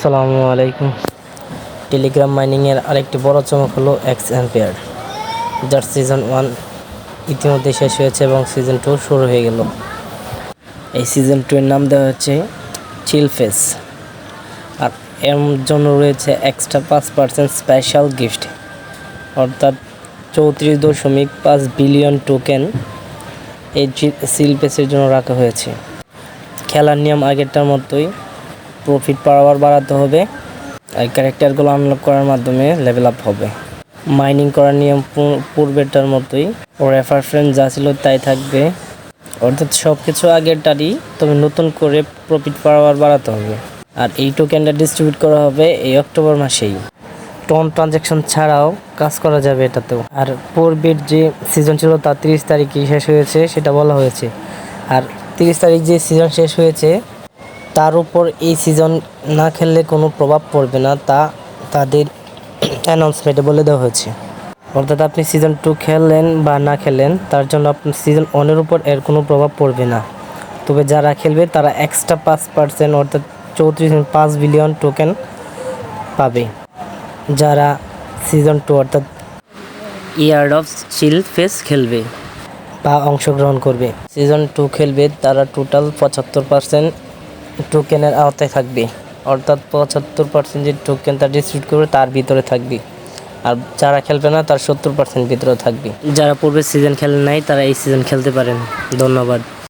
আসসালামু আলাইকুম। টেলিগ্রাম মাইনিংয়ের আরেকটি বড় চমক হলো এক্স এম্পেয়ার, যার সিজন 1 ইতিমধ্যে শেষ হয়েছে এবং সিজন 2 শুরু হয়ে গেল। এই সিজন 2 এর নাম দেওয়া হচ্ছে চিল ফেস, আর এর জন্য রয়েছে এক্সট্রা 5% স্পেশাল গিফট, অর্থাৎ 34.5 বিলিয়ন টোকেন এই চিল ফেসের জন্য রাখা হয়েছে। খেলার নিয়ম আগেরটার মতোই, প্রফিট পার আওয়ার বাড়াতে হবে আর ক্যারেক্টারগুলো আনলক করার মাধ্যমে লেভেল আপ হবে। মাইনিং করার নিয়ম পূর্বেরটার মতোই, রেফার ফ্রেন্ড যা ছিল তাই থাকবে, অর্থাৎ সব কিছু আগেরটারই, তবে নতুন করে প্রফিট পার আওয়ার বাড়াতে হবে। আর এই টোকেনটা ডিস্ট্রিবিউট করা হবে এই অক্টোবর মাসেই। টন ট্রানজ্যাকশন ছাড়াও কাজ করা যাবে এটাতেও। আর পূর্বের যে সিজন ছিল তা 30 তারিখেই শেষ হয়েছে সেটা বলা হয়েছে, আর 30 তারিখ যে সিজন শেষ হয়েছে তার উপর এই সিজন না খেললে কোনো প্রভাব পড়বে না, তা তাদের অ্যানাউন্সমেন্টে বলে দেওয়া হয়েছে। অর্থাৎ আপনি সিজন 2 খেললেন বা না খেললেন, তার জন্য আপনার সিজন 1-এর উপর এর কোনো প্রভাব পড়বে না। তবে যারা খেলবে তারা এক্সট্রা 5% অর্থাৎ 34.5 বিলিয়ন টোকেন পাবে, যারা সিজন 2 অর্থাৎ ইয়ার অফ চিল ফেস খেলবে বা অংশগ্রহণ করবে। সিজন 2 খেলবে তারা টোটাল 75% টোকেনের আওতায় থাকবে, অর্থাৎ 75% যে টোকেন তার ডিস্ট্রিবিউট করবে তার ভিতরে থাকবে, আর যারা খেলবে না তার 70% ভিতরে থাকবে। যারা পূর্বে সিজন খেলেন নাই তারা এই সিজন খেলতে পারেন। ধন্যবাদ।